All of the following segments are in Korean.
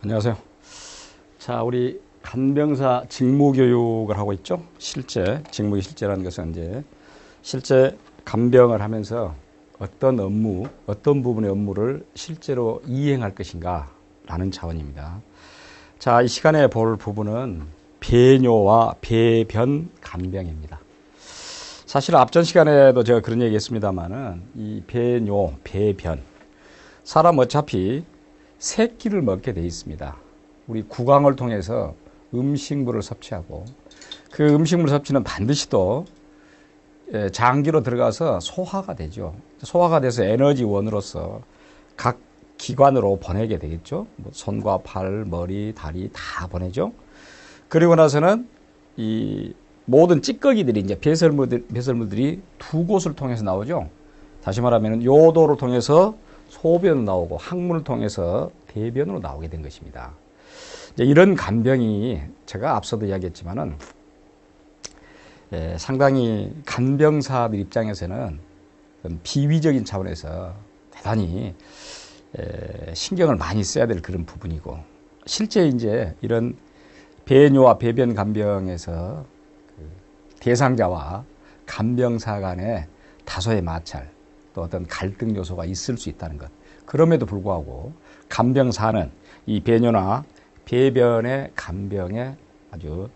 안녕하세요. 자, 우리 간병사 직무교육을 하고 있죠. 실제, 직무의 실제라는 것은 이제 실제 간병을 하면서 어떤 업무, 어떤 부분의 업무를 실제로 이행할 것인가 라는 차원입니다. 자, 이 시간에 볼 부분은 배뇨와 배변 간병입니다. 사실 앞전 시간에도 제가 그런 얘기 했습니다만은 이 배뇨, 배변. 사람 어차피 새끼를 먹게 돼 있습니다. 우리 구강을 통해서 음식물을 섭취하고 그 음식물 섭취는 반드시 또 장기로 들어가서 소화가 되죠. 소화가 돼서 에너지원으로서 각 기관으로 보내게 되겠죠. 뭐 손과 팔, 머리, 다리 다 보내죠. 그리고 나서는 이 모든 찌꺼기들이 이제 배설물들이 두 곳을 통해서 나오죠. 다시 말하면 요도를 통해서 소변으로 나오고 항문을 통해서 대변으로 나오게 된 것입니다. 이제 이런 간병이 제가 앞서도 이야기했지만은 상당히 간병사들 입장에서는 비위적인 차원에서 대단히 신경을 많이 써야 될 그런 부분이고, 실제 이제 이런 배뇨와 배변 간병에서 대상자와 간병사 간의 다소의 마찰, 또 어떤 갈등 요소가 있을 수 있다는 것. 그럼에도 불구하고 간병사는 이 배뇨나 배변의 간병에 아주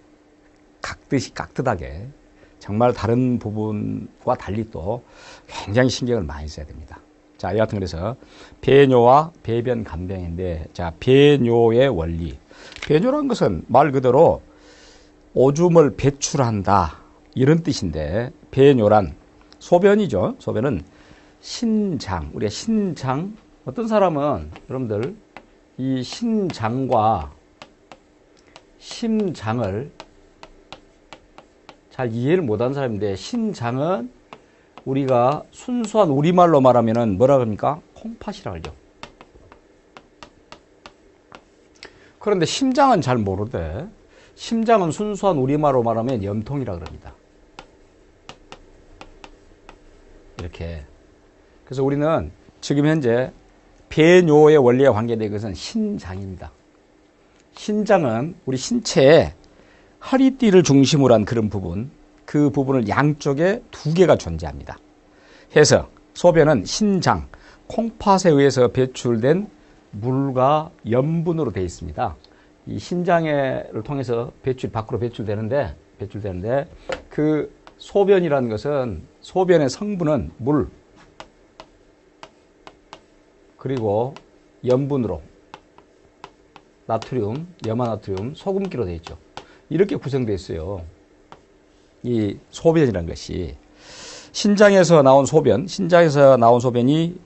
깍듯하게 정말 다른 부분과 달리 또 굉장히 신경을 많이 써야 됩니다. 자, 여하튼 그래서 배뇨와 배변 간병인데, 자, 배뇨의 원리. 배뇨란 것은 말 그대로 오줌을 배출한다 이런 뜻인데, 배뇨란 소변이죠. 소변은 신장, 우리가 신장, 어떤 사람은 여러분들 이 신장과 심장을 잘 이해를 못하는 사람인데, 신장은 우리가 순수한 우리말로 말하면은 뭐라고 합니까? 콩팥이라고 하죠. 그런데 심장은 잘 모르대. 심장은 순수한 우리말로 말하면 염통이라고 합니다. 이렇게. 그래서 우리는 지금 현재 배뇨의 원리와 관계된 것은 신장입니다. 신장은 우리 신체의 허리띠를 중심으로 한 그런 부분, 그 부분을 양쪽에 두 개가 존재합니다. 해서 소변은 신장, 콩팥에 의해서 배출된 물과 염분으로 되어 있습니다. 이 신장을 통해서 밖으로 배출되는데 그 소변이라는 것은, 소변의 성분은 물, 그리고 염분으로 나트륨, 염화나트륨, 소금기로 되어 있죠. 이렇게 구성되어 있어요. 이 소변이라는 것이 신장에서 나온 소변이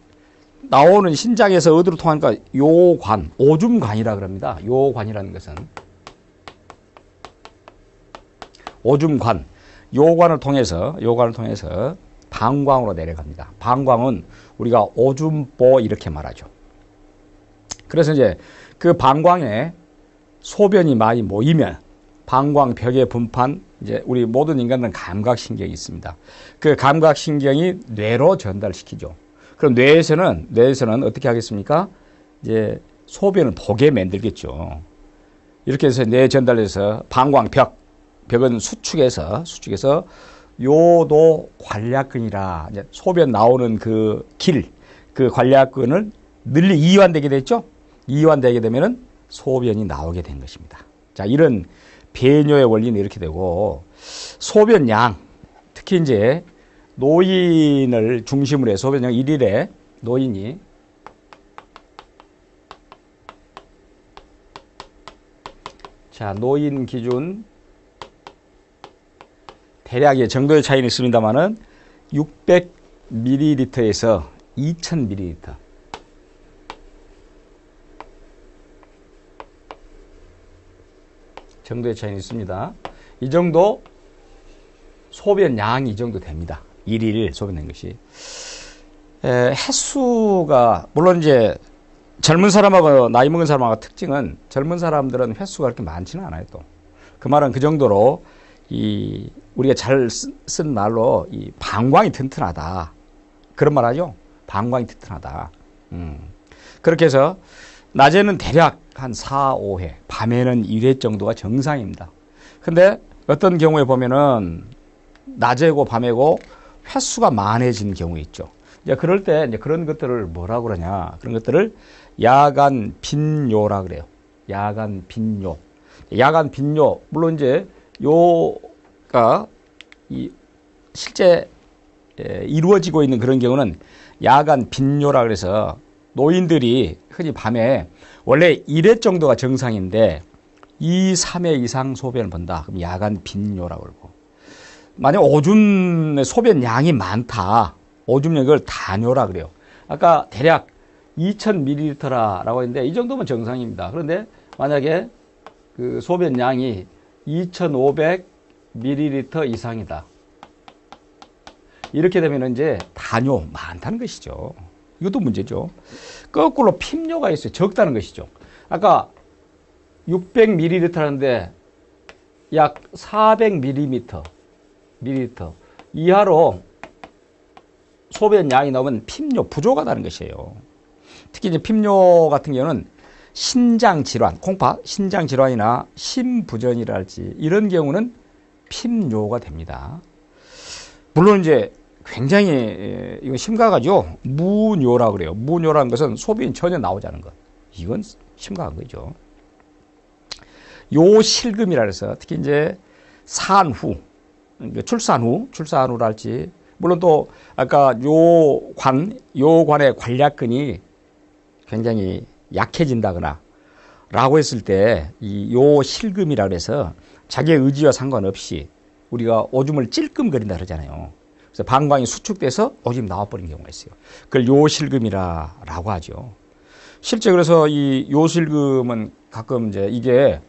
나오는 신장에서 어디로 통하니까 요관, 오줌관이라 그럽니다. 요관이라는 것은 오줌관, 요관을 통해서 방광으로 내려갑니다. 방광은 우리가 오줌보 이렇게 말하죠. 그래서 이제 그 방광에 소변이 많이 모이면 방광벽에 분포한, 이제 우리 모든 인간들은 감각신경이 있습니다. 그 감각신경이 뇌로 전달시키죠. 그럼 뇌에서는 어떻게 하겠습니까? 이제 소변을 보게 만들겠죠. 이렇게 해서 뇌에 전달해서 벽은 수축해서 요도 관략근이라, 이제 소변 나오는 그 관략근을 이완되게 됐죠. 이완되게 되면은 소변이 나오게 된 것입니다. 자, 이런 배뇨의 원리는 이렇게 되고, 소변양, 특히 이제 노인을 중심으로 해 소변양 1일에 노인이 노인 기준 대략의 정도의 차이는 있습니다만은 600ml에서 2000ml 정도의 차이는 있습니다. 이 정도 소변량이 이 정도 됩니다. 1일 소변낸 것이. 횟수가, 물론 이제 젊은 사람하고 나이 먹은 사람하고 특징은, 젊은 사람들은 횟수가 그렇게 많지는 않아요, 또. 그 말은 그 정도로 우리가 잘 쓴 말로 이 방광이 튼튼하다. 그런 말 하죠? 방광이 튼튼하다. 그렇게 해서 낮에는 대략 한 4, 5회, 밤에는 1회 정도가 정상입니다. 근데 어떤 경우에 보면은 낮에고 밤에고 횟수가 많아진 경우 있죠. 이제 그럴 때 이제 그런 것들을 뭐라고 그러냐? 그런 것들을 야간 빈뇨라 그래요. 야간 빈뇨. 야간 빈뇨. 물론 이제 요가 이 실제 이루어지고 있는 그런 경우는 야간 빈뇨라 그래서 노인들이 흔히 밤에 원래 1회 정도가 정상인데 2, 3회 이상 소변을 본다. 그럼 야간 빈뇨라고 그러고. 만약 오줌의 소변 양이 많다. 오줌 걸 다뇨라 그래요. 아까 대략 2000ml라고 했는데 이 정도면 정상입니다. 그런데 만약에 그 소변 양이 2500ml 이상이다. 이렇게 되면 이제 다뇨 많다는 것이죠. 이것도 문제죠. 거꾸로 핍뇨가 있어요. 적다는 것이죠. 아까 600ml라는데 약 400ml 이하로 소변 양이 나오면 핍뇨 부족하다는 것이에요. 특히 이제 핍뇨 같은 경우는 신장 질환, 콩팥 신장 질환이나 심부전이랄지 이런 경우는 핍뇨가 됩니다. 물론 이제 굉장히 이건 심각하죠. 무뇨라고 그래요. 무뇨라는 것은 소변이 전혀 나오지 않은 것. 이건 심각한 거죠. 요실금이라 해서 특히 이제 산후, 출산후랄지 물론 또 아까 요관의 관략근이 굉장히 약해진다거나 라고 했을 때 이 요실금이라 그래서 자기의 의지와 상관없이 우리가 오줌을 찔끔거린다 그러잖아요. 그래서 방광이 수축돼서 오줌이 나와버린 경우가 있어요. 그걸 요실금이라고 하죠. 실제 그래서 이 요실금은 가끔 이제 이게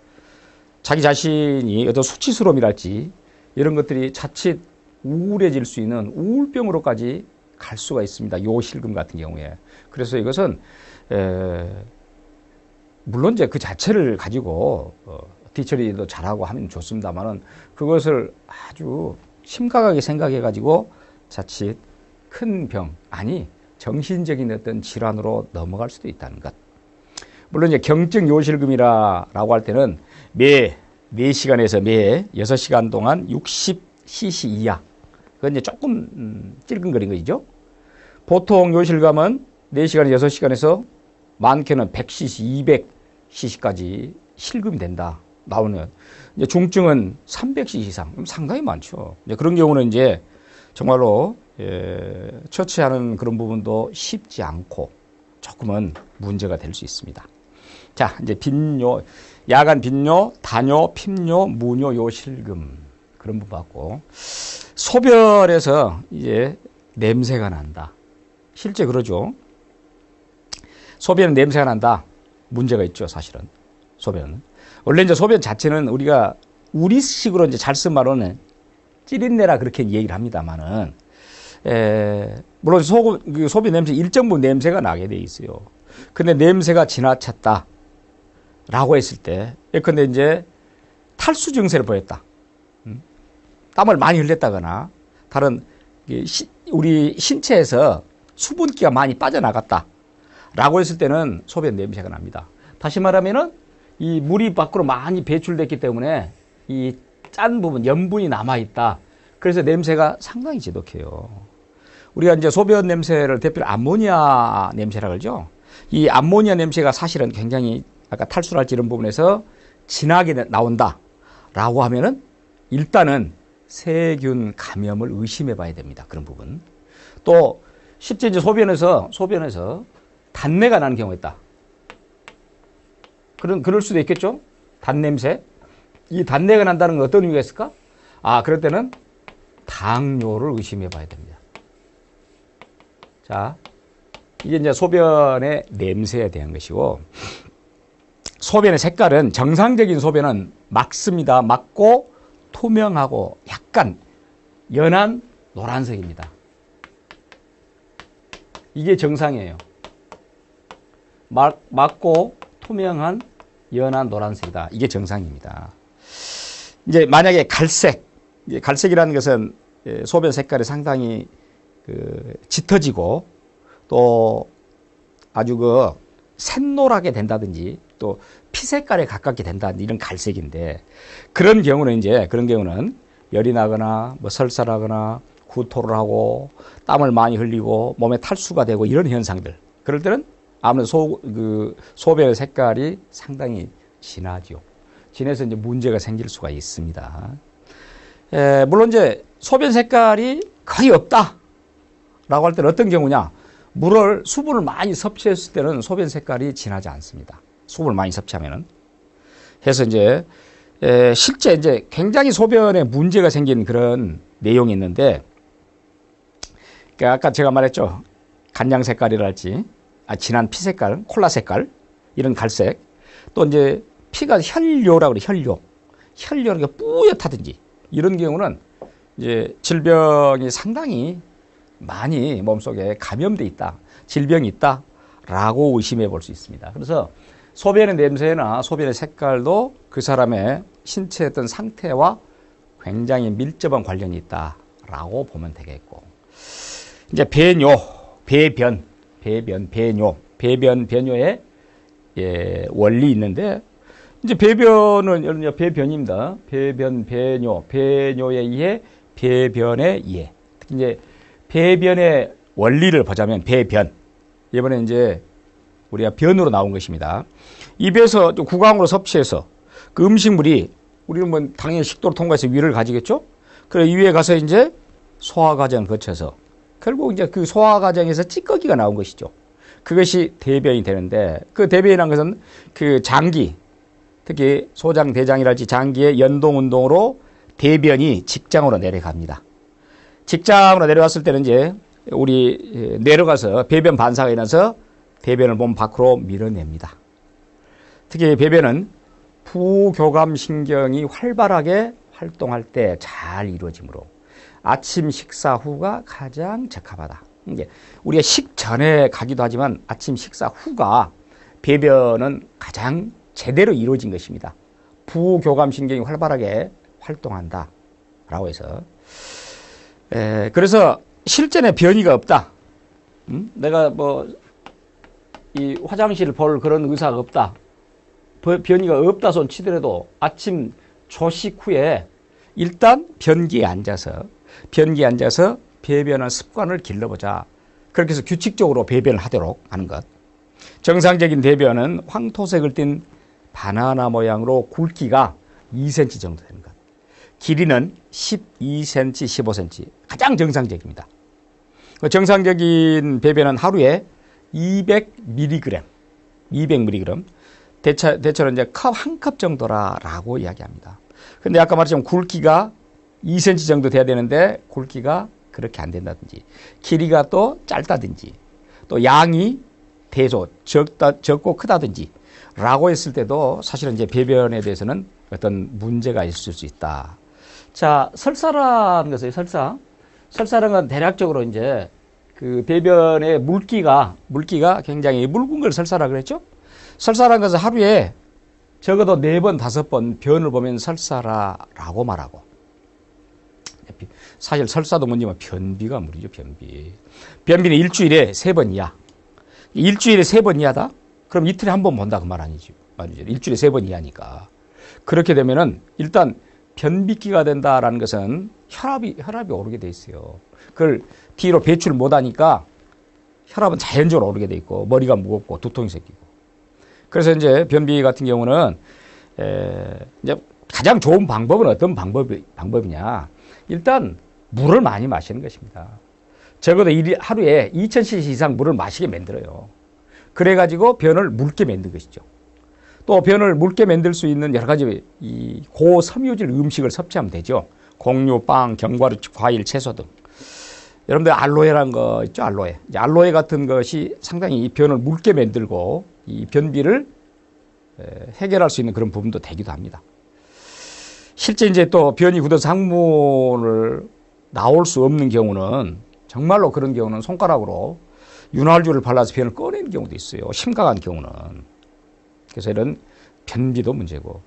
자기 자신이 어떤 수치스러움이랄지 이런 것들이 자칫 우울해질 수 있는 우울병으로까지 갈 수가 있습니다. 요실금 같은 경우에. 그래서 이것은 물론 이제 그 자체를 가지고 뒤처리도 잘하고 하면 좋습니다만은 그것을 아주 심각하게 생각해 가지고 자칫 큰 병, 아니 정신적인 어떤 질환으로 넘어갈 수도 있다는 것. 물론 이제 경증 요실금이라고 할 때는 매 4시간에서 매 6시간 동안 60cc 이하. 그건 이제 조금 찔끔거린 것이죠. 보통 요실금은 4시간, 6시간에서 많게는 100cc, 200cc까지 실금이 된다. 나오는. 이제 중증은 300cc 이상. 상당히 많죠. 이제 그런 경우는 이제 정말로 처치하는 그런 부분도 쉽지 않고 조금은 문제가 될 수 있습니다. 자, 이제 빈뇨, 야간 빈뇨, 다뇨, 핍뇨, 무뇨, 요실금 그런 부분 받고 소변에서 이제 냄새가 난다. 실제 그러죠. 소변은 냄새가 난다. 문제가 있죠, 사실은. 소변은. 원래 이제 소변 자체는 우리가 우리식으로 이제 잘 쓴 말로는 찌린내라 그렇게 얘기를 합니다만은, 물론 소변 냄새 일정 부분 냄새가 나게 돼 있어요. 근데 냄새가 지나쳤다. 라고 했을 때, 근데 이제 탈수 증세를 보였다. 땀을 많이 흘렸다거나, 다른 우리 신체에서 수분기가 많이 빠져나갔다. 라고 했을 때는 소변 냄새가 납니다. 다시 말하면은 이 물이 밖으로 많이 배출됐기 때문에 이 짠 부분, 염분이 남아있다. 그래서 냄새가 상당히 지독해요. 우리가 이제 소변 냄새를 대표로 암모니아 냄새라고 그러죠. 이 암모니아 냄새가 사실은 굉장히 아까 탈수랄지 이런 부분에서 진하게 나온다. 라고 하면은 일단은 세균 감염을 의심해 봐야 됩니다. 그런 부분. 또 실제 이제 소변에서 단내가 나는 경우가 있다. 그럴 수도 있겠죠? 단냄새. 이 단내가 난다는 건 어떤 의미가 있을까? 그럴 때는 당뇨를 의심해 봐야 됩니다. 자, 이게 이제 소변의 냄새에 대한 것이고, 소변의 색깔은 정상적인 소변은 맑습니다. 맑고 투명하고 약간 연한 노란색입니다. 이게 정상이에요. 맑고 투명한 연한 노란색이다. 이게 정상입니다. 이제 만약에 갈색이라는 것은 소변 색깔이 상당히 짙어지고 또 아주 샛노랗게 된다든지 또 피 색깔에 가깝게 된다. 이런 갈색인데 그런 경우는 열이 나거나 뭐 설사하거나 구토를 하고 땀을 많이 흘리고 몸에 탈수가 되고 이런 현상들. 그럴 때는 아무래도 소변의 색깔이 상당히 진하죠. 진해서 이제 문제가 생길 수가 있습니다. 물론 이제 소변 색깔이 거의 없다라고 할 때는 어떤 경우냐? 수분을 많이 섭취했을 때는 소변 색깔이 진하지 않습니다. 수분을 많이 섭취하면은. 해서 이제 실제 이제 굉장히 소변에 문제가 생긴 그런 내용이 있는데, 그러니까 아까 제가 말했죠. 간장 색깔이랄지, 진한 피 색깔, 콜라 색깔, 이런 갈색. 또 이제 피가 혈뇨라고 그래, 혈뇨. 혈뇨가 뿌옇다든지, 이런 경우는 이제 질병이 상당히 많이 몸속에 감염돼 있다, 질병이 있다라고 의심해 볼 수 있습니다. 그래서 소변의 냄새나 소변의 색깔도 그 사람의 신체의 어떤 상태와 굉장히 밀접한 관련이 있다라고 보면 되겠고, 이제 배뇨, 배뇨의 원리 있는데, 이제 배변은 배변입니다. 배뇨에 의해 배변에 의해. 특히 이제 배변의 원리를 보자면 배변. 이번에 이제 우리가 변으로 나온 것입니다. 입에서 구강으로 섭취해서 그 음식물이 우리는 뭐 당연히 식도를 통과해서 위를 가지겠죠? 그래 이 위에 가서 이제 소화 과정을 거쳐서 결국 이제 그 소화 과정에서 찌꺼기가 나온 것이죠. 그것이 대변이 되는데, 그 대변이라는 것은 그 장기, 특히 소장, 대장이랄지 장기의 연동 운동으로 대변이 직장으로 내려갑니다. 직장으로 내려왔을 때는 이제 우리 내려가서 배변 반사가 일어나서 대변을 몸 밖으로 밀어냅니다. 특히 배변은 부교감신경이 활발하게 활동할 때 잘 이루어지므로 아침 식사 후가 가장 적합하다. 이제 우리가 식전에 가기도 하지만 아침 식사 후가 배변은 가장 제대로 이루어진 것입니다. 부교감신경이 활발하게 활동한다라고 해서. 그래서 실전에 변이가 없다. 내가 이 화장실을 볼 그런 의사가 없다. 변이가 없다 손 치더라도 아침 조식 후에 일단 변기에 앉아서 배변한 습관을 길러보자. 그렇게 해서 규칙적으로 배변을 하도록 하는 것. 정상적인 배변은 황토색을 띤 바나나 모양으로 굵기가 2cm 정도 되는 것. 길이는 12cm, 15cm. 가장 정상적입니다. 정상적인 배변은 하루에 200mg. 대체로 이제 컵 한 컵 정도라고 이야기합니다. 근데 아까 말했지만 굵기가 2cm 정도 돼야 되는데 굵기가 그렇게 안 된다든지, 길이가 또 짧다든지, 또 양이 적고 크다든지 라고 했을 때도 사실은 이제 배변에 대해서는 어떤 문제가 있을 수 있다. 자, 설사라는 것은 설사라는 건 대략적으로 이제 그 배변의 물기가 굉장히 묽은 걸 설사라 그랬죠? 설사라는 것은 하루에 적어도 4번, 5번 변을 보면 설사라고 말하고. 사실 설사도 문제면 변비가 무리죠, 변비. 변비는 일주일에 3번 이하. 일주일에 3번 이하다? 그럼 이틀에 한 번 본다 그 말 아니죠. 일주일에 3번 이하니까. 그렇게 되면은 일단 변비기가 된다라는 것은 혈압이 오르게 돼 있어요. 그걸 뒤로 배출 못 하니까 혈압은 자연적으로 오르게 돼 있고 머리가 무겁고 두통이 생기고. 그래서 이제 변비 같은 경우는 이제 가장 좋은 방법은 어떤 방법이냐? 일단 물을 많이 마시는 것입니다. 적어도 하루에 2000cc 이상 물을 마시게 만들어요. 그래가지고 변을 묽게 만든 것이죠. 또 변을 묽게 만들 수 있는 여러 가지 이 고섬유질 음식을 섭취하면 되죠. 곡류, 빵, 견과류, 과일, 채소 등. 여러분들 알로에라는 거 있죠? 알로에. 이제 알로에 같은 것이 상당히 이 변을 묽게 만들고 이 변비를 해결할 수 있는 그런 부분도 되기도 합니다. 실제 이제 또 변이 굳어서 항문을 나올 수 없는 경우는 정말로 그런 경우는 손가락으로 윤활유를 발라서 변을 꺼내는 경우도 있어요. 심각한 경우는. 그래서 이런 변비도 문제고.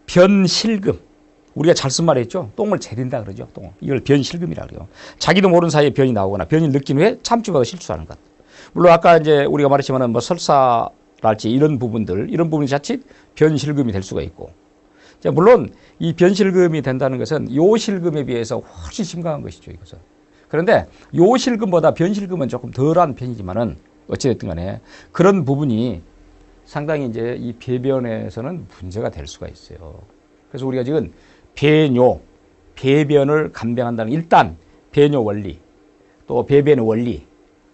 변실금. 우리가 잘 쓴 말이 있죠. 똥을 재린다 그러죠. 똥. 이걸 변실금이라고 그래요. 자기도 모르는 사이에 변이 나오거나 변이 느낀 후에 참지 못하고 실수하는 것. 물론 아까 이제 우리가 말했지만은 설사라는 할지 이런 부분이 자칫 변실금이 될 수가 있고. 자, 물론 이 변실금이 된다는 것은 요실금에 비해서 훨씬 심각한 것이죠, 이것은. 그런데 요실금보다 변실금은 조금 덜한 편이지만은 어찌됐든 간에 그런 부분이 상당히 이제 이 배변에서는 문제가 될 수가 있어요. 그래서 우리가 지금 배뇨, 배변을 감병한다는 일단 배뇨 원리, 또 배변의 원리,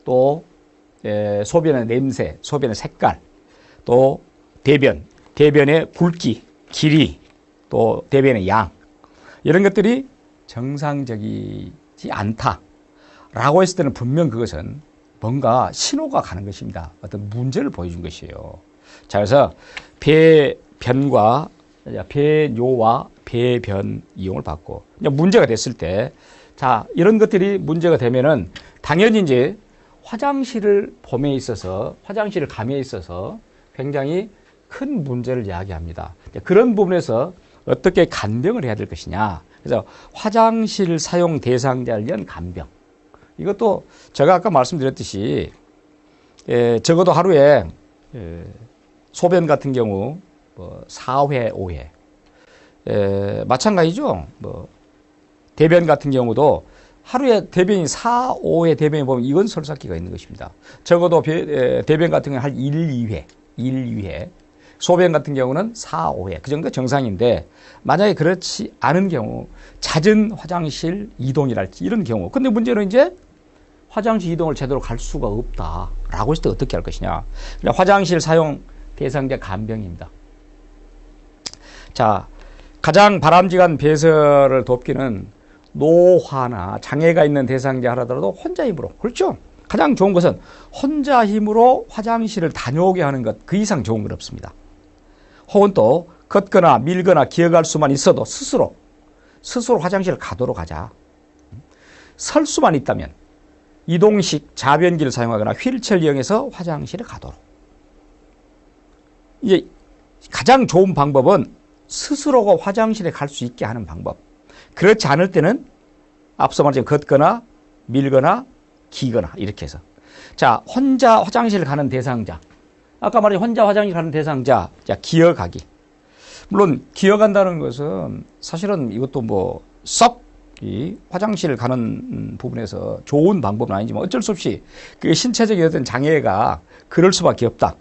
또 소변의 냄새, 소변의 색깔, 또 대변의 굵기, 길이, 또 대변의 양, 이런 것들이 정상적이지 않다라고 했을 때는 분명 그것은 뭔가 신호가 가는 것입니다. 어떤 문제를 보여준 것이에요. 자, 그래서 배변과 배뇨와 배변 이용을 받고 문제가 됐을 때, 자, 이런 것들이 문제가 되면은 당연히 이제 화장실을 봄에 있어서, 화장실을 감에 있어서 굉장히 큰 문제를 이야기합니다. 그런 부분에서 어떻게 간병을 해야 될 것이냐. 그래서 화장실 사용 대상자를 위한 간병. 이것도 제가 아까 말씀드렸듯이 적어도 하루에 소변 같은 경우 뭐 4회, 5회. 마찬가지죠. 뭐 대변 같은 경우도 하루에 대변이 4, 5회 대변이 보면 이건 설사기가 있는 것입니다. 적어도 대변 같은 경우는 한 1, 2회. 소변 같은 경우는 4, 5회. 그 정도 정상인데 만약에 그렇지 않은 경우 잦은 화장실 이동이랄지 이런 경우. 근데 문제는 이제 화장실 이동을 제대로 갈 수가 없다라고 했을 때 어떻게 할 것이냐. 화장실 사용 대상자 간병입니다. 자, 가장 바람직한 배설을 돕기는 노화나 장애가 있는 대상자 하더라도 혼자 힘으로. 그렇죠? 가장 좋은 것은 혼자 힘으로 화장실을 다녀오게 하는 것, 그 이상 좋은 건 없습니다. 혹은 또 걷거나 밀거나 기어갈 수만 있어도 스스로 화장실을 가도록 하자. 설 수만 있다면 이동식 자변기를 사용하거나 휠체어를 이용해서 화장실에 가도록. 이제 가장 좋은 방법은 스스로가 화장실에 갈 수 있게 하는 방법. 그렇지 않을 때는 앞서 말한 걷거나 밀거나 기거나 이렇게 해서. 자, 혼자 화장실 가는 대상자. 아까 말한 혼자 화장실 가는 대상자. 자, 기어가기. 물론 기어간다는 것은 사실은 이것도 뭐 썩 이 화장실 가는 부분에서 좋은 방법은 아니지만 어쩔 수 없이 그 신체적인 어떤 장애가 그럴 수밖에 없다.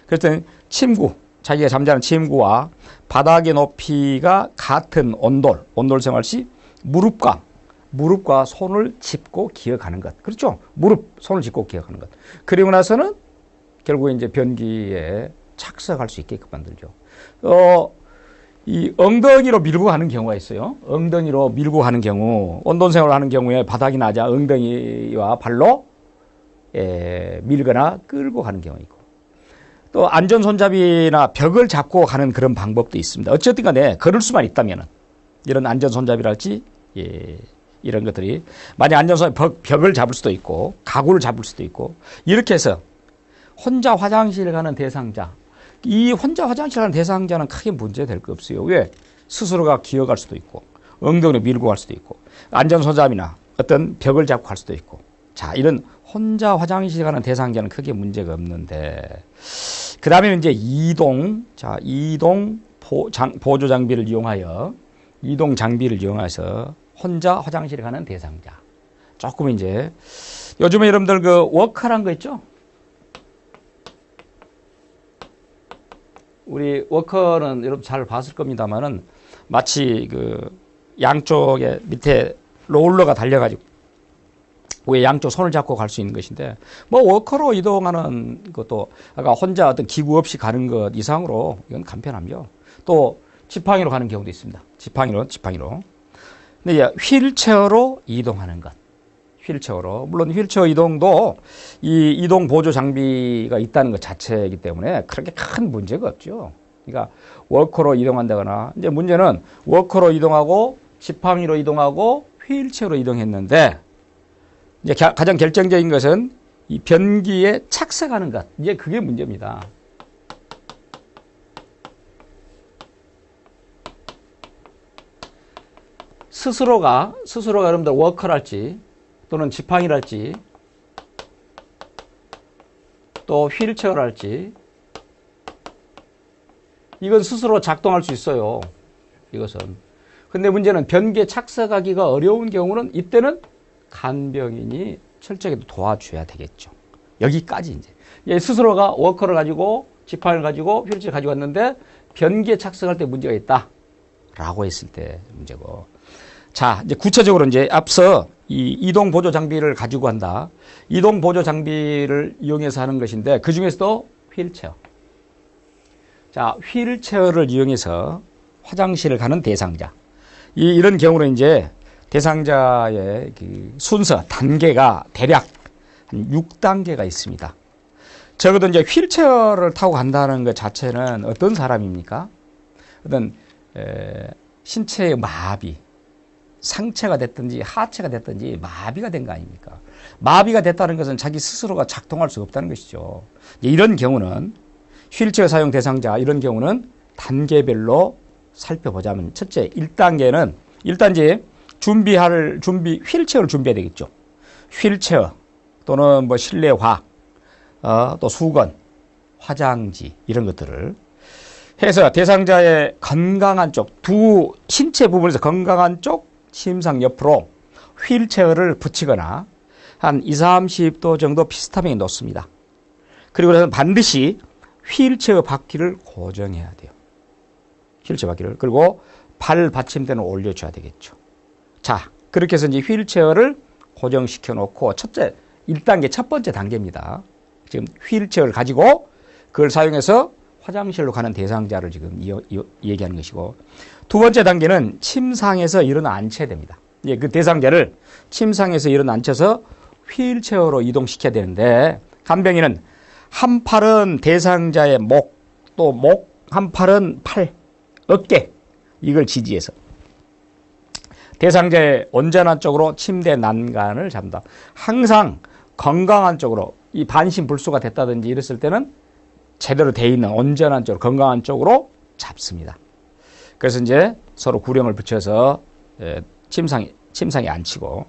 그래서 침구, 자기가 잠자는 침구와 바닥의 높이가 같은 온돌 생활 시 무릎과 손을 짚고 기어가는 것. 그렇죠? 손을 짚고 기어가는 것. 그리고 나서는 결국 이제 변기에 착석할 수 있게끔 만들죠. 이 엉덩이로 밀고 가는 경우가 있어요. 엉덩이로 밀고 가는 경우, 온돈 생활을 하는 경우에 바닥이 낮아 엉덩이와 발로 밀거나 끌고 가는 경우가 있고, 또 안전 손잡이나 벽을 잡고 가는 그런 방법도 있습니다. 어쨌든 간에 걸을 수만 있다면은 이런 안전 손잡이랄지 이런 것들이 만약 안전 손잡이 벽을 잡을 수도 있고 가구를 잡을 수도 있고 이렇게 해서 혼자 화장실 가는 대상자, 이 혼자 화장실 가는 대상자는 크게 문제될 거 없어요. 왜? 스스로가 기어갈 수도 있고 엉덩이로 밀고 갈 수도 있고 안전 손잡이나 어떤 벽을 잡고 갈 수도 있고. 자, 이런 혼자 화장실 가는 대상자는 크게 문제가 없는데, 그 다음에 이제 이동 보조 장비를 이용하여 이동 장비를 이용해서 혼자 화장실에 가는 대상자. 조금 이제 요즘에 여러분들 그 워커란 거 있죠? 우리 워커는 여러분 잘 봤을 겁니다만은 마치 그 양쪽에 밑에 롤러가 달려가지고 왜 양쪽 손을 잡고 갈 수 있는 것인데, 뭐 워커로 이동하는 것도 아까 혼자 어떤 기구 없이 가는 것 이상으로 이건 간편하죠. 또 지팡이로 가는 경우도 있습니다. 지팡이로. 근데 휠체어로 이동하는 것. 휠체어로. 물론 휠체어 이동도 이 이동 보조 장비가 있다는 것 자체이기 때문에 그렇게 큰 문제가 없죠. 그러니까 워커로 이동한다거나, 이제 문제는 워커로 이동하고 지팡이로 이동하고 휠체어로 이동했는데, 이제 가장 결정적인 것은 이 변기에 착석하는 것. 이제 그게 문제입니다. 스스로가 여러분들 워커랄지 또는 지팡이랄지 또 휠체어랄지 이건 스스로 작동할 수 있어요. 이것은. 근데 문제는 변기에 착석하기가 어려운 경우는 이때는 간병인이 철저하게 도와줘야 되겠죠. 여기까지 이제 스스로가 워커를 가지고 지팡이를 가지고 휠체어를 가지고 왔는데 변기에 착석할 때 문제가 있다라고 했을 때 문제고. 자, 이제 구체적으로 이제 앞서 이 이동 보조 장비를 가지고 한다. 이동 보조 장비를 이용해서 하는 것인데 그 중에서도 휠체어. 자, 휠체어를 이용해서 화장실을 가는 대상자. 이런 경우는 이제 대상자의 그 순서, 단계가 대략 한 6단계가 있습니다. 적어도 이제 휠체어를 타고 간다는 것 자체는 어떤 사람입니까? 어떤 신체의 마비, 상체가 됐든지 하체가 됐든지 마비가 된 거 아닙니까? 마비가 됐다는 것은 자기 스스로가 작동할 수 없다는 것이죠. 이런 경우는 휠체어 사용 대상자 이런 경우는 단계별로 살펴보자면 첫째 1단계는 일단 이제 휠체어를 준비해야 되겠죠. 휠체어 또는 뭐 실내화 또 수건, 화장지 이런 것들을 해서 대상자의 건강한 쪽, 두 신체 부분에서 건강한 쪽 침상 옆으로 휠체어를 붙이거나 한 20, 30도 정도 비스타밍에 놓습니다. 그리고 반드시 휠체어 바퀴를 고정해야 돼요. 휠체어 바퀴를. 그리고 발 받침대는 올려줘야 되겠죠. 자, 그렇게 해서 이제 휠체어를 고정시켜 놓고 첫째, 1단계 첫 번째 단계입니다. 지금 휠체어를 가지고 그걸 사용해서 화장실로 가는 대상자를 지금 얘기하는 것이고 두 번째 단계는 침상에서 일어나 앉혀야 됩니다. 예, 그 대상자를 침상에서 일어나 앉혀서 휠체어로 이동시켜야 되는데 간병인은 한 팔은 대상자의 목, 또 목, 한 팔은 팔, 어깨 이걸 지지해서 대상자의 온전한 쪽으로 침대 난간을 잡는다. 항상 건강한 쪽으로 이 반신불수가 됐다든지 이랬을 때는 제대로 돼 있는 온전한 쪽으로 건강한 쪽으로 잡습니다. 그래서 이제 서로 구령을 붙여서 침상에 앉히고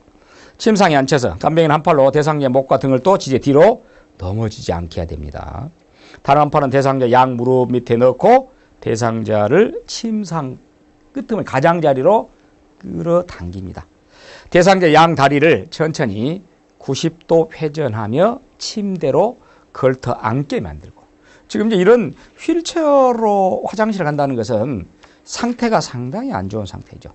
침상에 앉혀서 간병인 한 팔로 대상자의 목과 등을 또 지지 뒤로 넘어지지 않게 해야 됩니다. 다른 한 팔은 대상자 양 무릎 밑에 넣고 대상자를 침상 끄트머리 가장자리로 끌어당깁니다. 대상자 양 다리를 천천히 90도 회전하며 침대로 걸터 앉게 만들고 지금 이제 이런 휠체어로 화장실을 간다는 것은 상태가 상당히 안 좋은 상태죠.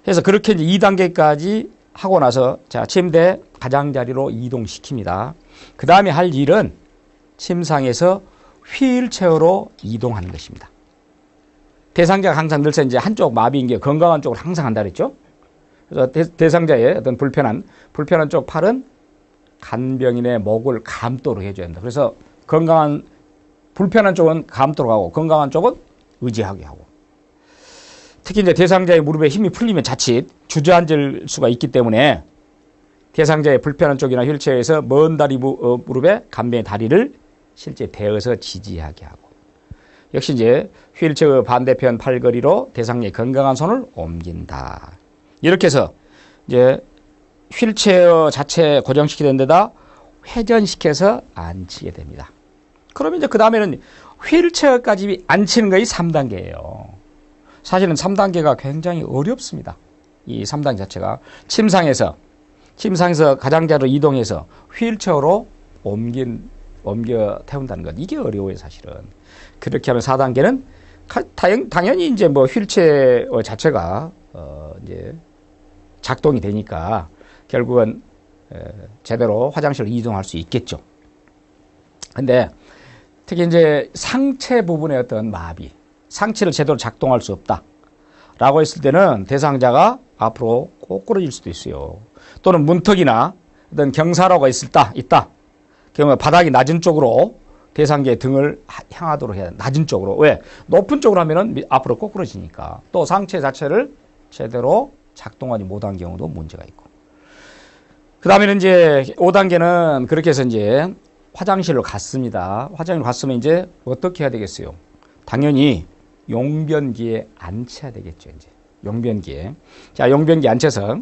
그래서 그렇게 이제 2단계까지 하고 나서 자, 침대 가장자리로 이동시킵니다. 그 다음에 할 일은 침상에서 휠체어로 이동하는 것입니다. 대상자가 항상 늘서 이제 한쪽 마비인 게 건강한 쪽으로 항상 한다 그랬죠. 그래서 대상자의 어떤 불편한 쪽 팔은 간병인의 목을 감도록 해줘야 합니다. 그래서 불편한 쪽은 감도록 하고 건강한 쪽은 의지하게 하고. 특히 이제 대상자의 무릎에 힘이 풀리면 자칫 주저앉을 수가 있기 때문에 대상자의 불편한 쪽이나 휠체어에서 먼 다리 무릎에 간병의 다리를 실제 대어서 지지하게 하고. 역시 이제 휠체어 반대편 팔걸이로 대상자의 건강한 손을 옮긴다. 이렇게 해서 이제 휠체어 자체 고정시키는 데다 회전시켜서 앉히게 됩니다. 그러면 이제 그 다음에는 휠체어까지 앉히는 것이 3단계예요. 사실은 3단계가 굉장히 어렵습니다. 이 3단계 자체가 침상에서 가장자로 이동해서 휠체어로 옮겨 태운다는 것. 이게 어려워요, 사실은. 그렇게 하면 4단계는 당연히 이제 뭐 휠체어 자체가 이제 작동이 되니까 결국은 제대로 화장실로 이동할 수 있겠죠. 근데 특히 이제 상체 부분의 어떤 마비, 상체를 제대로 작동할 수 없다라고 했을 때는 대상자가 앞으로 꼬꾸라질 수도 있어요. 또는 문턱이나 어떤 경사로가 있다. 그러면 바닥이 낮은 쪽으로 대상자의 등을 향하도록 해야 돼. 낮은 쪽으로. 왜? 높은 쪽으로 하면은 앞으로 꼬꾸라지니까. 또 상체 자체를 제대로 작동하지 못한 경우도 문제가 있고. 그 다음에는 이제 5단계는 그렇게 해서 이제 화장실로 갔습니다. 화장실로 갔으면 이제 어떻게 해야 되겠어요? 당연히 용변기에 앉혀야 되겠죠, 이제. 용변기에. 자, 용변기에 앉혀서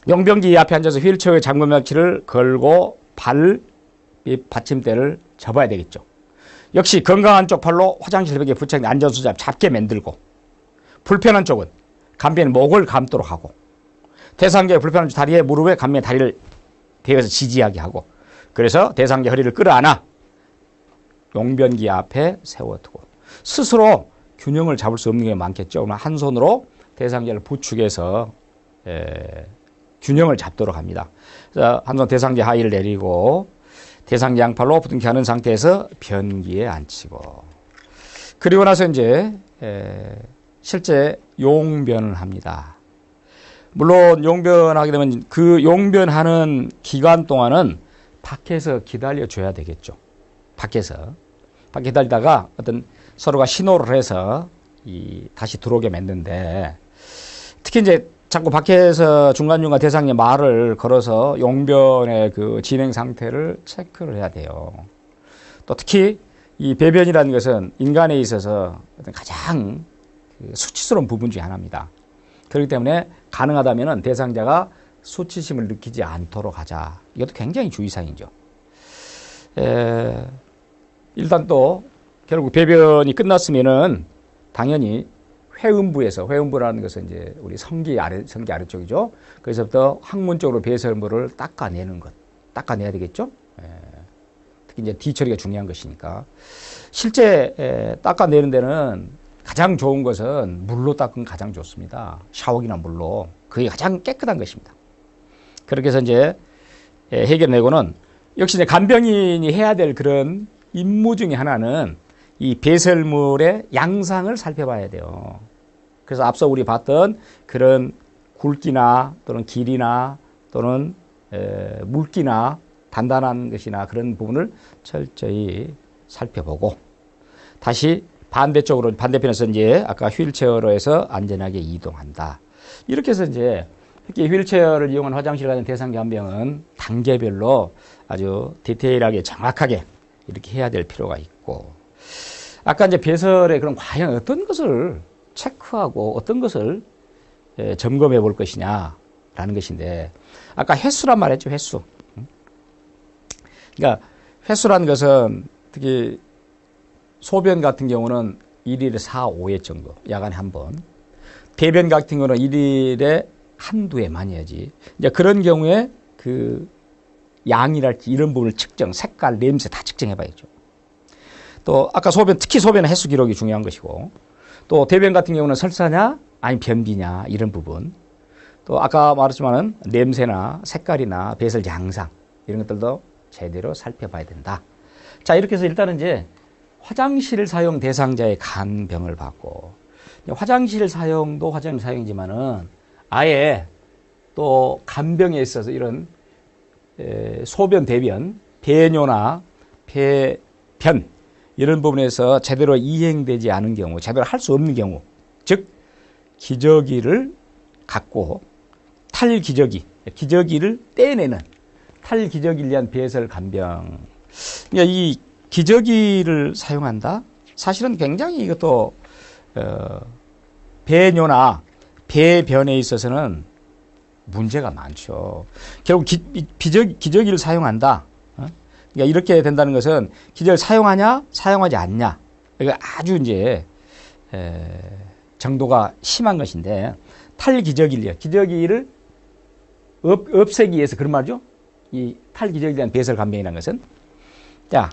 용변기 앞에 앉아서 휠체어의 잠금 장치를 걸고 발 및 받침대를 접어야 되겠죠. 역시 건강한 쪽 팔로 화장실 벽에 부착된 안전수잡 잡게 만들고, 불편한 쪽은 간변의 목을 감도록 하고, 대상자의 불편한 쪽 다리에 무릎에 간변의 다리를 대어서 지지하게 하고, 그래서 대상자 허리를 끌어안아 용변기 앞에 세워두고, 스스로 균형을 잡을 수 없는 게 많겠죠. 한 손으로 대상자를 부축해서 균형을 잡도록 합니다. 그래서 한 손 대상자 하의를 내리고 대상자 양팔로 부둥켜 하는 상태에서 변기에 앉히고, 그리고 나서 이제 실제 용변을 합니다. 물론 용변하게 되면 그 용변하는 기간 동안은 밖에서 기다려줘야 되겠죠. 밖에 기다리다가 어떤 서로가 신호를 해서 다시 들어오게 만드는데, 특히 이제 자꾸 밖에서 중간중간 대상의 말을 걸어서 용변의 그 진행 상태를 체크를 해야 돼요. 또 특히 이 배변이라는 것은 인간에 있어서 어떤 가장 수치스러운 부분 중에 하나입니다. 그렇기 때문에 가능하다면 대상자가 수치심을 느끼지 않도록 하자. 이것도 굉장히 주의사항이죠. 일단 또 결국 배변이 끝났으면은 당연히 회음부라는 것은 이제 우리 성기 아래쪽이죠. 그래서부터 항문적으로 배설물을 닦아내야 되겠죠. 특히 이제 뒤처리가 중요한 것이니까. 실제 닦아내는 데는 가장 좋은 것은 물로 닦으면 가장 좋습니다. 샤워기나 물로. 그게 가장 깨끗한 것입니다. 그렇게 해서 이제 해결내고는 역시 이제 간병인이 해야 될 그런 임무 중에 하나는 이 배설물의 양상을 살펴봐야 돼요. 그래서 앞서 우리 봤던 그런 굵기나 또는 길이나 또는 물기나 단단한 것이나 그런 부분을 철저히 살펴보고, 다시 반대편에서 이제 아까 휠체어로 해서 안전하게 이동한다. 이렇게 해서 이제 특히 휠체어를 이용한 화장실을 가는 대상자 한 명은 단계별로 아주 디테일하게 정확하게 이렇게 해야 될 필요가 있고, 아까 이제 배설에 그럼 과연 어떤 것을 체크하고 어떤 것을 점검해 볼 것이냐라는 것인데, 아까 횟수란 말 했죠, 횟수. 그러니까 횟수라는 것은 특히 소변 같은 경우는 1일에 4, 5회 정도, 야간에 한 번. 대변 같은 경우는 1일에 한두 회 많이 해야지. 이제 그런 경우에 그 양이랄지 이런 부분을 측정, 색깔, 냄새 다 측정해 봐야죠. 또 아까 특히 소변의 횟수 기록이 중요한 것이고, 또 대변 같은 경우는 설사냐 아니 변비냐 이런 부분, 또 아까 말했지만은 냄새나 색깔이나 배설 양상 이런 것들도 제대로 살펴봐야 된다. 자, 이렇게 해서 일단은 이제 화장실 사용 대상자의 간병을 받고, 화장실 사용도 화장실 사용이지만은 아예 또 간병에 있어서 이런 소변, 대변, 배뇨나 폐변 이런 부분에서 제대로 이행되지 않은 경우, 제대로 할 수 없는 경우, 즉 기저귀를 갖고 기저귀를 떼내는 탈기저귀를 위한 배설 간병. 그러니까 이 기저귀를 사용한다? 사실은 굉장히 이것도 배뇨나 배변에 있어서는 문제가 많죠. 결국 기저귀를 사용한다. 그러니까 이렇게 된다는 것은 기저귀를 사용하냐, 사용하지 않냐. 이거 아주 이제 정도가 심한 것인데, 기저귀를 없애기 위해서 그런 말이죠. 이 탈기저귀에 대한 배설 간병이라는 것은, 자,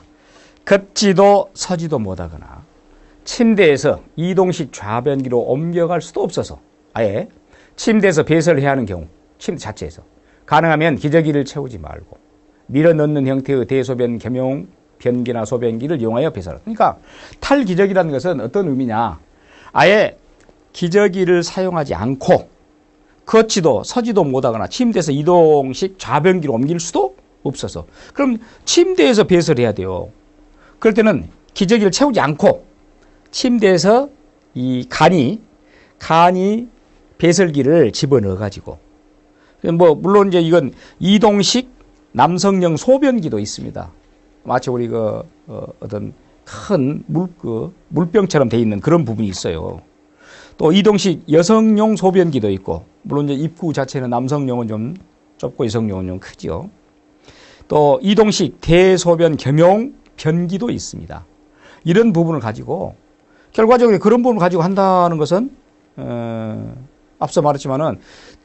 걷지도 서지도 못하거나 침대에서 이동식 좌변기로 옮겨갈 수도 없어서 아예 침대에서 배설을 해야 하는 경우, 침대 자체에서 가능하면 기저귀를 채우지 말고 밀어 넣는 형태의 대소변 겸용 변기나 소변기를 이용하여 배설을. 그러니까 탈기저귀라는 것은 어떤 의미냐, 아예 기저귀를 사용하지 않고 걷지도 서지도 못하거나 침대에서 이동식 좌변기로 옮길 수도 없어서, 그럼 침대에서 배설해야 돼요. 그럴 때는 기저귀를 채우지 않고 침대에서 이 간이 배설기를 집어넣어 가지고, 뭐 물론 이제 이건 이동식 남성용 소변기도 있습니다. 마치 우리 어떤 큰 물병처럼 돼 있는 그런 부분이 있어요. 또 이동식 여성용 소변기도 있고, 물론 이제 입구 자체는 남성용은 좀 좁고 여성용은 좀 크죠. 또 이동식 대소변 겸용 변기도 있습니다. 이런 부분을 가지고 결과적으로 그런 부분을 가지고 한다는 것은 앞서 말했지만은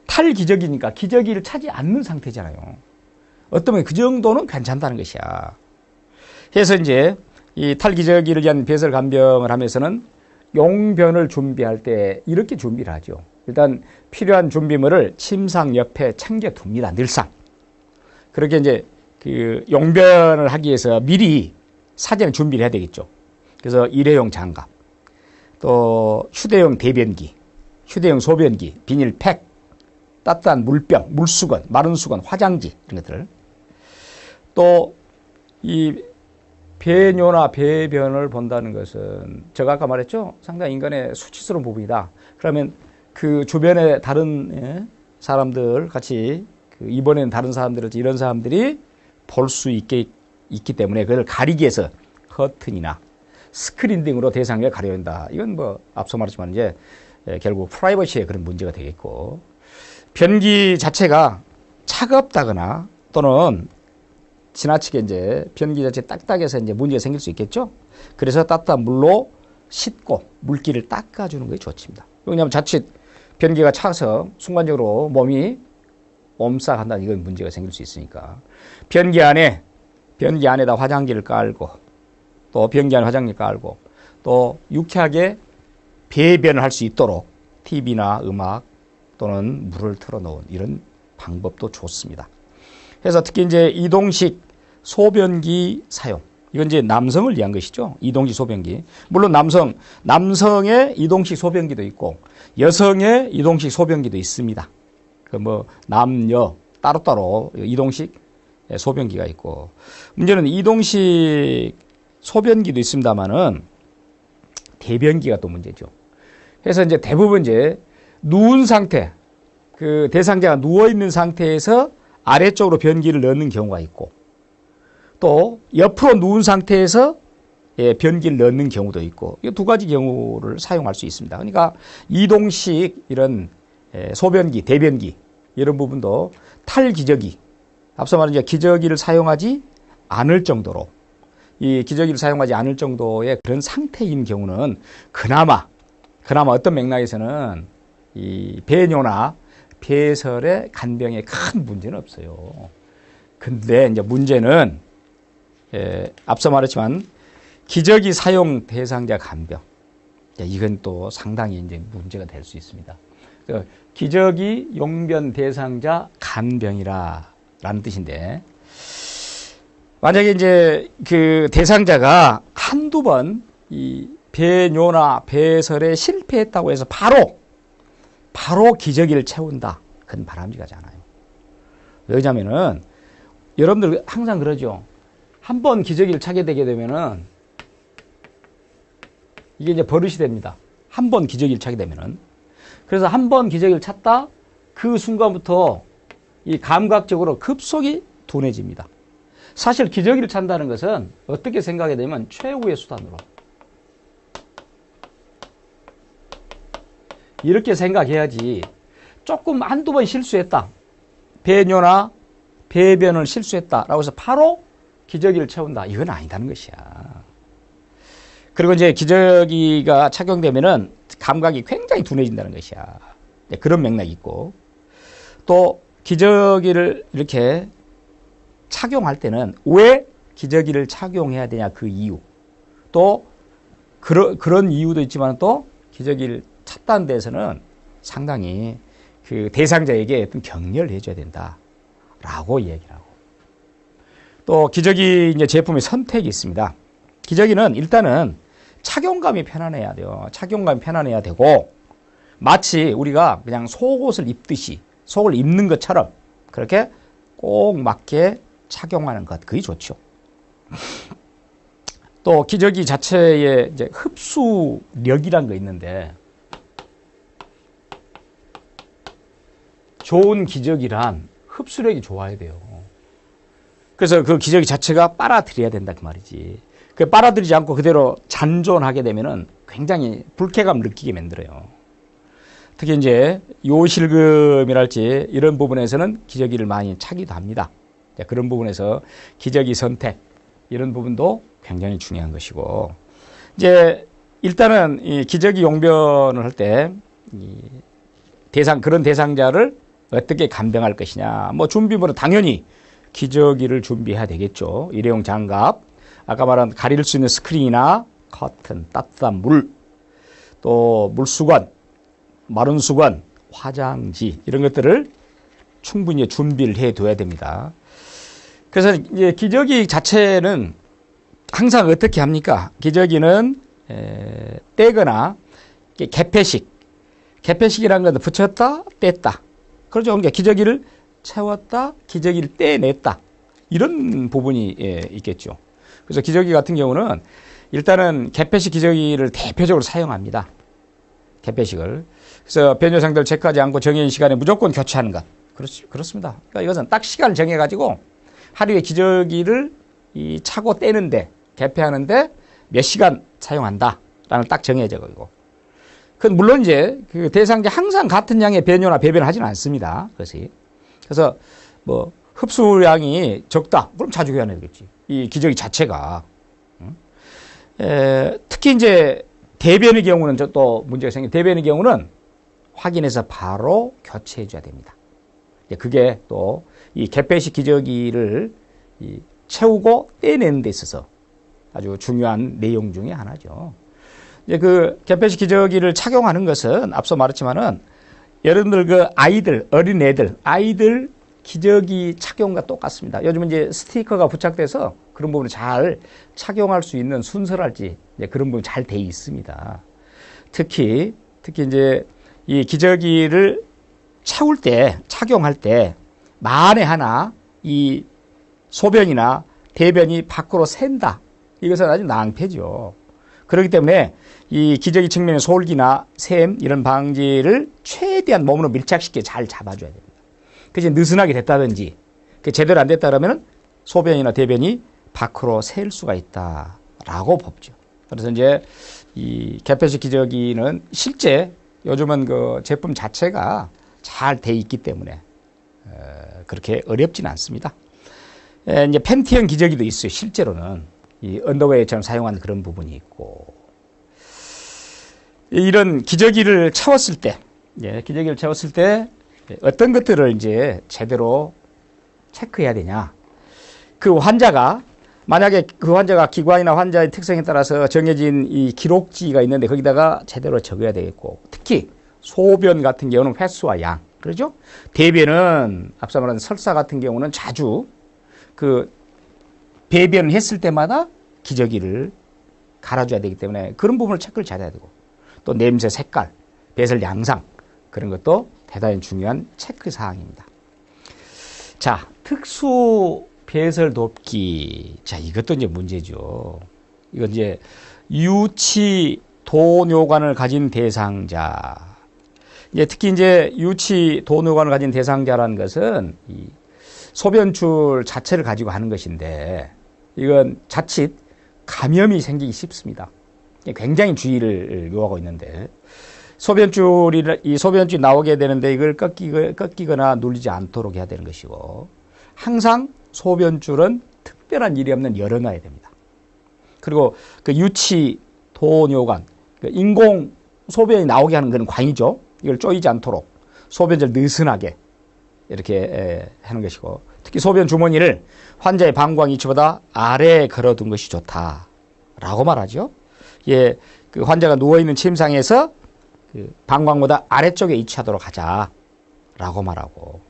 탈기저귀니까 기저귀를 차지 않는 상태잖아요. 어쩌면 그 정도는 괜찮다는 것이야. 그래서 이제 이 탈기저귀를 위한 배설 간병을 하면서는 용변을 준비할 때 이렇게 준비를 하죠. 일단 필요한 준비물을 침상 옆에 챙겨둡니다. 늘상. 그렇게 이제 그 용변을 하기 위해서 미리 사전에 준비를 해야 되겠죠. 그래서 일회용 장갑, 또 휴대용 대변기, 휴대용 소변기, 비닐팩, 따뜻한 물병, 물수건, 마른 수건, 화장지 이런 것들. 또 이 배뇨나 배변을 본다는 것은 제가 아까 말했죠. 상당히 인간의 수치스러운 부분이다. 그러면 그 주변에 다른 사람들 같이 그 이번에는 다른 사람들 이런 사람들이 볼 수 있기 때문에 그걸 가리기 위해서 커튼이나 스크린 등으로 대상을 가려야 한다. 이건 뭐 앞서 말했지만 이제 결국 프라이버시에 그런 문제가 되겠고, 변기 자체가 차갑다거나 또는 지나치게 이제 변기 자체 딱딱해서 이제 문제가 생길 수 있겠죠. 그래서 따뜻한 물로 씻고 물기를 닦아주는 것이 좋습니다. 왜냐하면 자칫 변기가 차서 순간적으로 몸이 옴싹한다는 이건 문제가 생길 수 있으니까 변기 안에다 화장지를 깔고 또 변기 안에 화장지 깔고 또 유쾌하게 배변을 할 수 있도록 TV나 음악 또는 물을 틀어놓은 이런 방법도 좋습니다. 그래서 특히 이제 이동식 소변기 사용. 이건 이제 남성을 위한 것이죠. 이동식 소변기. 물론 남성의 이동식 소변기도 있고 여성의 이동식 소변기도 있습니다. 그 뭐 남녀 따로따로 이동식 소변기가 있고, 문제는 이동식 소변기도 있습니다만은 대변기가 또 문제죠. 그래서 이제 대부분 이제 누운 상태, 그 대상자가 누워 있는 상태에서 아래쪽으로 변기를 넣는 경우가 있고, 또 옆으로 누운 상태에서 변기를 넣는 경우도 있고, 이 두 가지 경우를 사용할 수 있습니다. 그러니까 이동식 이런 소변기, 대변기 이런 부분도 탈기저귀, 앞서 말한 이제 기저귀를 사용하지 않을 정도로, 이 기저귀를 사용하지 않을 정도의 그런 상태인 경우는 그나마 어떤 맥락에서는 이 배뇨나 배설의 간병에 큰 문제는 없어요. 근데 이제 문제는 앞서 말했지만 기저귀 사용 대상자 간병, 이건 또 상당히 이제 문제가 될 수 있습니다. 기저귀 용변 대상자 간병이라는 뜻인데, 만약에 이제 그 대상자가 한두 번 이 배뇨나 배설에 실패했다고 해서 바로 기저귀를 채운다. 그건 바람직하지 않아요. 왜냐면은 여러분들 항상 그러죠. 한 번 기저귀를 차게 되게 되면은 이게 이제 버릇이 됩니다. 한 번 기저귀를 차게 되면은. 그래서 한 번 기저귀를 찼다 그 순간부터 이 감각적으로 급속히 둔해집니다. 사실 기저귀를 찬다는 것은 어떻게 생각해야 되면 최후의 수단으로 이렇게 생각해야지, 조금 한두 번 실수했다, 배뇨나 배변을 실수했다라고 해서 바로 기저귀를 채운다, 이건 아니다는 것이야. 그리고 이제 기저귀가 착용되면은 감각이 굉장히 둔해진다는 것이야. 그런 맥락이 있고, 또 기저귀를 이렇게 착용할 때는 왜 기저귀를 착용해야 되냐, 그 이유, 또 그런 이유도 있지만 또 기저귀를 찼다는 데서는 상당히 그 대상자에게 어떤 격려를 해줘야 된다라고 얘기를 하고, 또 기저귀 이제 제품의 선택이 있습니다. 기저귀는 일단은 착용감이 편안해야 돼요. 착용감이 편안해야 되고, 마치 우리가 그냥 속옷을 입듯이 속을 입는 것처럼 그렇게 꼭 맞게 착용하는 것, 그게 좋죠. 또 기저귀 자체에 이제 흡수력이란 거 있는데, 좋은 기저귀란 흡수력이 좋아야 돼요. 그래서 그 기저귀 자체가 빨아들여야 된다, 그 말이지. 그 빨아들이지 않고 그대로 잔존하게 되면은 굉장히 불쾌감을 느끼게 만들어요. 특히 이제 요실금이랄지 이런 부분에서는 기저귀를 많이 차기도 합니다. 그런 부분에서 기저귀 선택, 이런 부분도 굉장히 중요한 것이고, 이제 일단은 이 기저귀 용변을 할 때 그런 대상자를 어떻게 간병할 것이냐. 뭐 준비물은 당연히 기저귀를 준비해야 되겠죠. 일회용 장갑, 아까 말한 가릴 수 있는 스크린이나 커튼, 따뜻한 물, 또 물수건, 마른 수건, 화장지 이런 것들을 충분히 준비를 해둬야 됩니다. 그래서 이제 기저귀 자체는 항상 어떻게 합니까? 기저귀는 떼거나 개폐식이라는 것은 붙였다 뗐다. 그렇죠. 그러니까 기저귀를 채웠다, 기저귀를 떼냈다. 이런 부분이 있겠죠. 그래서 기저귀 같은 경우는 일단은 개폐식 기저귀를 대표적으로 사용합니다. 개폐식을. 그래서 변조상들 체크하지 않고 정해진 시간에 무조건 교체하는 것. 그렇습니다. 그러니까 이것은 딱 시간을 정해가지고 하루에 기저귀를 차고 떼는데, 개폐하는데 몇 시간 사용한다라는 딱 정해져 있고. 물론 이제 그 대상자 항상 같은 양의 변효나 배변을 하지는 않습니다. 그래서 뭐 흡수량이 적다. 그럼 자주 교환해야 되겠지. 이 기저귀 자체가. 특히 이제 대변의 경우는 또 문제가 생깁니다. 대변의 경우는 확인해서 바로 교체해 줘야 됩니다. 그게 또 이 개폐식 기저귀를 채우고 떼내는 데 있어서 아주 중요한 내용 중에 하나죠. 이제 그 개폐식 기저귀를 착용하는 것은 앞서 말했지만은 여러분들 그 아이들 기저귀 착용과 똑같습니다. 요즘은 이제 스티커가 부착돼서 그런 부분을 잘 착용할 수 있는 순서랄지 그런 부분이 잘 돼 있습니다. 특히 이제 이 기저귀를 채울 때, 착용할 때 만에 하나 이 소변이나 대변이 밖으로 샌다. 이것은 아주 낭패죠. 그렇기 때문에 이 기저귀 측면의 솔기나 샘 이런 방지를 최대한 몸으로 밀착시켜 잘 잡아줘야 됩니다. 그게 느슨하게 됐다든지 제대로 안 됐다 그러면 소변이나 대변이 밖으로 셀 수가 있다라고 보죠. 그래서 이제 이 개폐식 기저귀는 실제 요즘은 그 제품 자체가 잘 돼 있기 때문에 그렇게 어렵지는 않습니다. 이제 팬티형 기저귀도 있어요. 실제로는 이 언더웨어처럼 사용하는 그런 부분이 있고, 이런 기저귀를 채웠을 때, 어떤 것들을 이제 제대로 체크해야 되냐. 그 환자가 만약에 그 환자가 기관이나 환자의 특성에 따라서 정해진 이 기록지가 있는데 거기다가 제대로 적어야 되겠고, 특히 소변 같은 경우는 횟수와 양, 그렇죠? 대변은 앞서 말한 설사 같은 경우는 자주 그 배변을 했을 때마다 기저귀를 갈아줘야 되기 때문에 그런 부분을 체크를 잘해야 되고, 또 냄새, 색깔, 배설 양상 그런 것도 대단히 중요한 체크 사항입니다. 자, 특수 배설 돕기. 자, 이것도 이제 문제죠. 이건 이제 유치 도뇨관을 가진 대상자. 이제 특히 이제 유치 도뇨관을 가진 대상자라는 것은 이 소변줄 자체를 가지고 하는 것인데, 이건 자칫 감염이 생기기 쉽습니다. 굉장히 주의를 요하고 있는데, 이 소변줄이 나오게 되는데 이걸 꺾이거나 눌리지 않도록 해야 되는 것이고, 항상 소변줄은 특별한 일이 없는 열어놔야 됩니다. 그리고 그 유치 도뇨관, 그 인공 소변이 나오게 하는 그런 관이죠. 이걸 쪼이지 않도록 소변을 느슨하게 이렇게 하는 것이고, 특히 소변 주머니를 환자의 방광 위치보다 아래에 걸어둔 것이 좋다라고 말하죠. 예, 그 환자가 누워있는 침상에서 그 방광보다 아래쪽에 위치하도록 하자라고 말하고,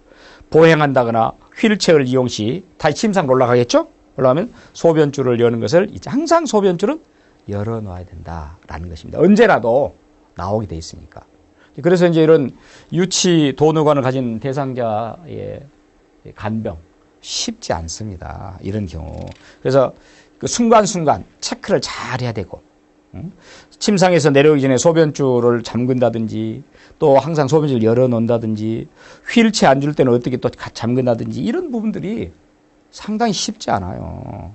보행한다거나 휠체어를 이용 시 다시 침상으로 올라가겠죠? 올라가면 소변줄을 여는 것을 항상 소변줄은 열어놔야 된다라는 것입니다. 언제라도 나오게 돼 있으니까. 그래서 이제 이런 유치 도뇨관을 가진 대상자의 간병 쉽지 않습니다. 이런 경우. 그래서 그 순간순간 체크를 잘 해야 되고, 침상에서 내려오기 전에 소변줄을 잠근다든지, 또 항상 소변줄을 열어놓는다든지, 휠체어 앉을 때는 어떻게 또 잠근다든지, 이런 부분들이 상당히 쉽지 않아요.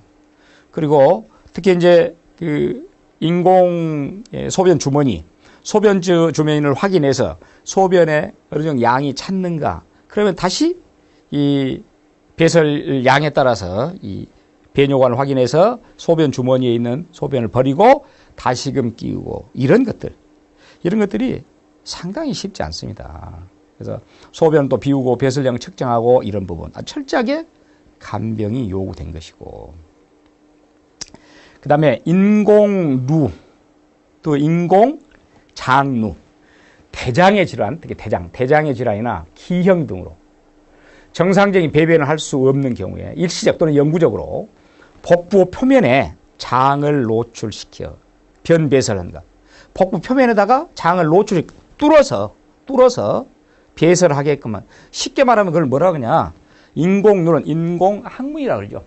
그리고 특히 이제 그 인공 소변 주머니, 소변 주머니를 확인해서 소변에 어느 정도 양이 찼는가, 그러면 다시 이 배설 양에 따라서 이 배뇨관을 확인해서 소변 주머니에 있는 소변을 버리고 다시금 끼우고 이런 것들이 상당히 쉽지 않습니다. 그래서 소변도 비우고 배설량 측정하고 이런 부분 철저하게 간병이 요구된 것이고, 그 다음에 인공루, 또 인공장루, 대장의 질환, 특히 대장의 질환이나 기형 등으로 정상적인 배변을 할 수 없는 경우에 일시적 또는 영구적으로 복부 표면에 장을 노출시켜 변배설한다. 복부 표면에다가 장을 뚫어서 배설을 하게끔만, 쉽게 말하면 그걸 뭐라 그러냐, 인공누는 인공항문이라고 그러죠.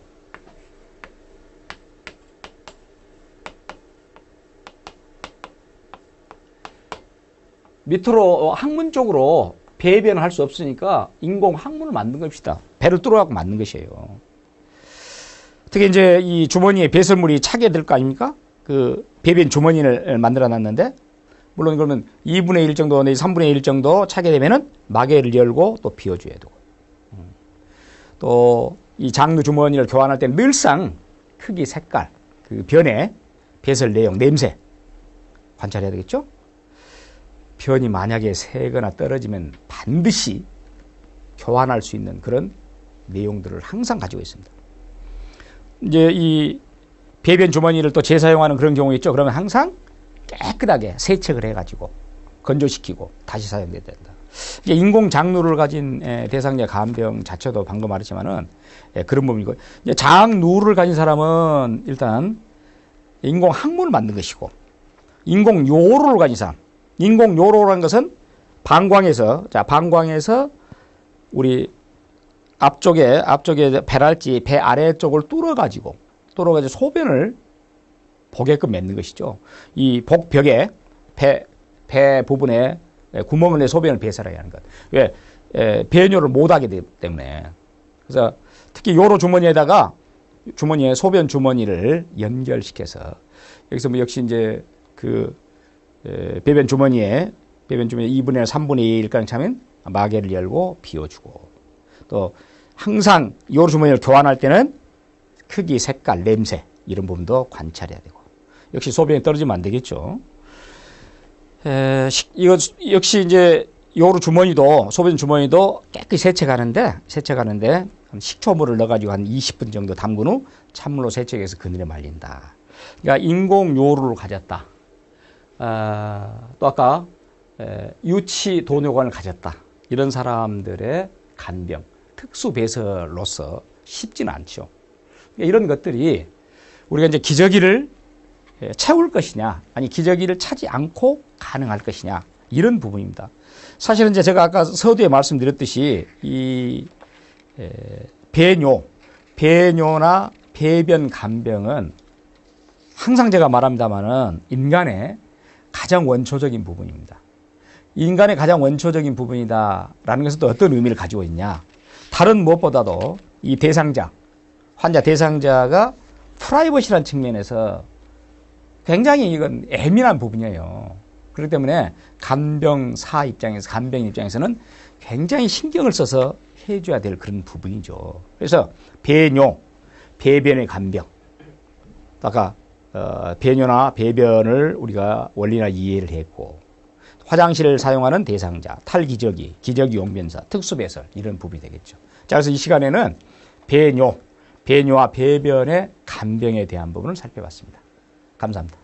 밑으로 항문 쪽으로 배변을 할 수 없으니까 인공항문을 만든 것입니다. 배를 뚫어갖고 만든 것이에요. 특히 이제 이 주머니에 배설물이 차게 될 거 아닙니까? 그 배변 주머니를 만들어 놨는데, 물론 그러면 2분의 1 정도, 3분의 1 정도 차게 되면은 마개를 열고 또 비워줘야 되고, 또 이 장루 주머니를 교환할 때 늘상 크기, 색깔, 그 변의 배설 내용, 냄새 관찰해야 되겠죠? 변이 만약에 새거나 떨어지면 반드시 교환할 수 있는 그런 내용들을 항상 가지고 있습니다. 이제 이 배변 주머니를 또 재사용하는 그런 경우 있죠. 그러면 항상 깨끗하게 세척을 해가지고 건조시키고 다시 사용돼야 된다. 이제 인공 장루를 가진 대상자 간병 자체도 방금 말했지만은 그런 부분이고, 이제 장루를 가진 사람은 일단 인공 항문을 만든 것이고, 인공 요로를 가진 사람, 인공 요로라는 것은 방광에서 우리 앞쪽에 배랄지 배 아래쪽을 뚫어가지고 소변을 보게끔 맺는 것이죠. 이 복벽에 배 부분에 구멍을 내 소변을 배설하게 하는 것. 왜? 배뇨를 못하게 되기 때문에. 그래서 특히 요로 주머니에다가 소변 주머니를 연결시켜서, 여기서 뭐 역시 이제 그 배변 주머니에 2분의 3분의 1가량 차면 마개를 열고 비워주고, 또 항상 요로 주머니를 교환할 때는 크기, 색깔, 냄새 이런 부분도 관찰해야 되고, 역시 소변이 떨어지면 안 되겠죠. 이거 역시 이제 요로 주머니도, 소변 주머니도 깨끗이 세척하는데 식초물을 넣어가지고 한 20분 정도 담근 후 찬물로 세척해서 그늘에 말린다. 그러니까 인공 요로를 가졌다. 또 아까 유치 도뇨관을 가졌다. 이런 사람들의 간병, 특수 배설로서 쉽지는 않죠. 그러니까 이런 것들이 우리가 이제 기저귀를 채울 것이냐, 아니 기저귀를 차지 않고 가능할 것이냐, 이런 부분입니다. 사실은 이제 제가 아까 서두에 말씀드렸듯이 이 배뇨나 배변 간병은 항상 제가 말합니다만은 인간의 가장 원초적인 부분입니다. 인간의 가장 원초적인 부분이다라는 것은 또 어떤 의미를 가지고 있냐? 다른 무엇보다도 이 환자 대상자가 프라이버시라는 측면에서 굉장히 이건 예민한 부분이에요. 그렇기 때문에 간병 입장에서는 굉장히 신경을 써서 해줘야 될 그런 부분이죠. 그래서 배변의 간병. 아까 배뇨나 배변을 우리가 원리나 이해를 했고, 화장실을 사용하는 대상자, 탈기저귀, 기저귀 용변사, 특수배설 이런 부분이 되겠죠. 자, 그래서 이 시간에는 배뇨와 배변의 간병에 대한 부분을 살펴봤습니다. 감사합니다.